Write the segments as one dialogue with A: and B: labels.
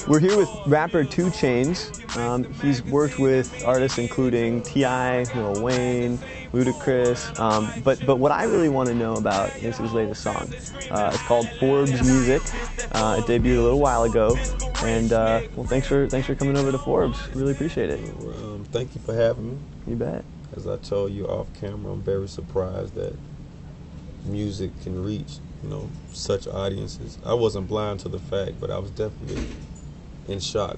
A: We're here with rapper 2 Chainz. He's worked with artists including T.I., Lil Wayne, Ludacris, but what I really want to know about is his latest song. It's called Forbes Musik. It debuted a little while ago, and well, thanks for coming over to Forbes. Really appreciate it.
B: Thank you for having me.
A: You bet.
B: As I told you off camera, I'm very surprised that music can reach, such audiences. I wasn't blind to the fact, but I was definitely in shock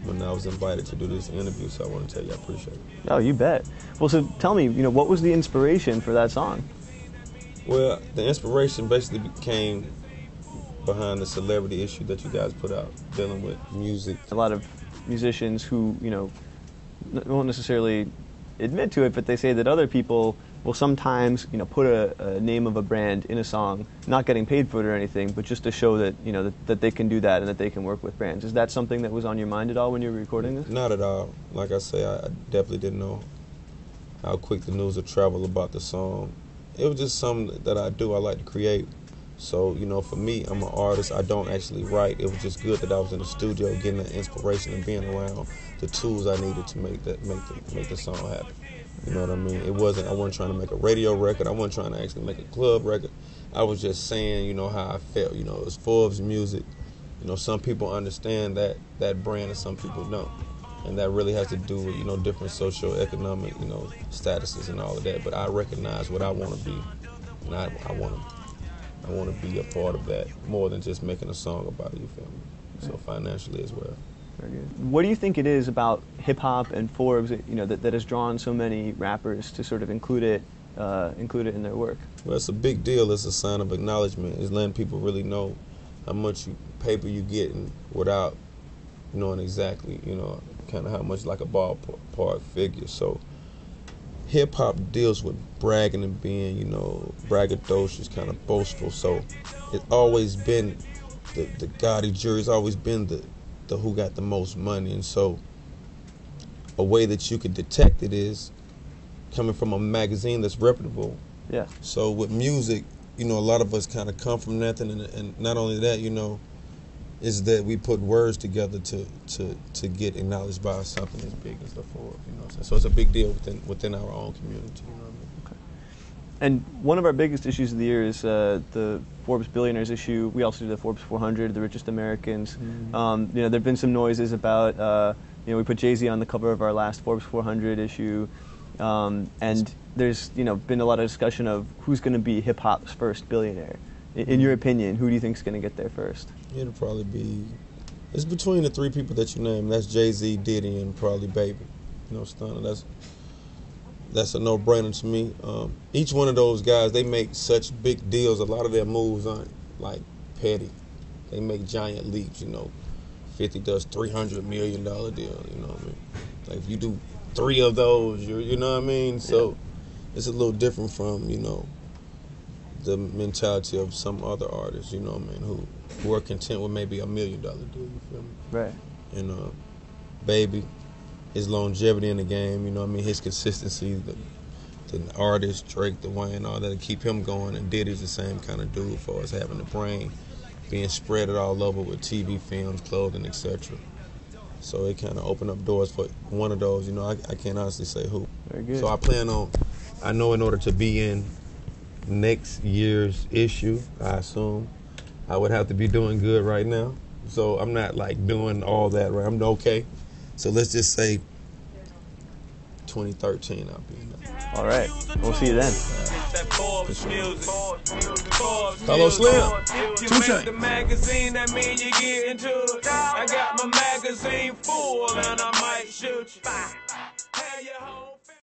B: when I was invited to do this interview, so I want to tell you I appreciate it.
A: Oh, you bet. Well, so tell me, what was the inspiration for that song?
B: Well, the inspiration basically came behind the celebrity issue that you guys put out, dealing with music.
A: A lot of musicians who, won't necessarily admit to it, but they say that other people will sometimes, put a name of a brand in a song, not getting paid for it or anything, but just to show that, that they can do that and that they can work with brands. Is that something that was on your mind at all when you were recording this?
B: Not at all. Like I say, I definitely didn't know how quick the news would travel about the song. It was just something that I do. I like to create. So, for me, I'm an artist. I don't actually write. It was just good that I was in the studio getting that inspiration and being around the tools I needed to make the song happen. You know what I mean? I wasn't trying to make a radio record. I wasn't trying to actually make a club record. I was just saying, how I felt. It was Forbes Musik. Some people understand that brand and some people don't. And that really has to do with, different socio-economic, statuses and all of that. But I recognize what I want to be. And I want to be a part of that more than just making a song about it, you feel me? So financially as well.
A: Very good. What do you think it is about hip-hop and Forbes, that has drawn so many rappers to sort of include it in their work?
B: Well, it's a big deal. It's a sign of acknowledgement. It's letting people really know how much paper you're getting without knowing exactly, kind of how much like a ballpark figure. So hip-hop deals with bragging and being, braggadocious, kind of boastful. So it's always been the gaudy jury. It's always been the who got the most money. And so a way that you could detect it is coming from a magazine that's reputable.
A: Yeah.
B: So with music, a lot of us kind of come from nothing, and not only that, is that we put words together to get acknowledged by something as big as the Forbes. So it's a big deal within our own community.
A: Okay. And one of our biggest issues of the year is the Forbes Billionaires issue. We also do the Forbes 400, the richest Americans.
B: Mm-hmm.
A: There've been some noises about, we put Jay-Z on the cover of our last Forbes 400 issue, and there's been a lot of discussion of who's going to be hip-hop's first billionaire. In your opinion, who do you think is going to get there first?
B: It'll probably be, it's between the three people that you named. That's Jay-Z, Diddy, and probably Baby. Stunner. That's a no-brainer to me. Each one of those guys, they make such big deals. A lot of their moves aren't like petty. They make giant leaps. 50 does $300 million deal. Like if you do 3 of those, you know what I mean. So it's a little different from the mentality of some other artists. Who are content with maybe $1 million deal. You feel me?
A: Right.
B: And Baby, his longevity in the game, his consistency, the artist, Drake, the Wayne, all that, to keep him going. And Diddy's the same kind of dude for us, having the brain, being spread it all over with TV, films, clothing, etc. So it kind of opened up doors for one of those. I can't honestly say who.
A: Very good.
B: So I know in order to be in next year's issue, I assume, I would have to be doing good right now. So I'm not like doing all that right. I'm okay. So let's just say 2013 I'll be in there.
A: All right. We'll see you then.
B: Hello, Slim.
C: 2 Chainz. The magazine, that mean you get into it. I got my magazine full and I might shoot you. Have your home.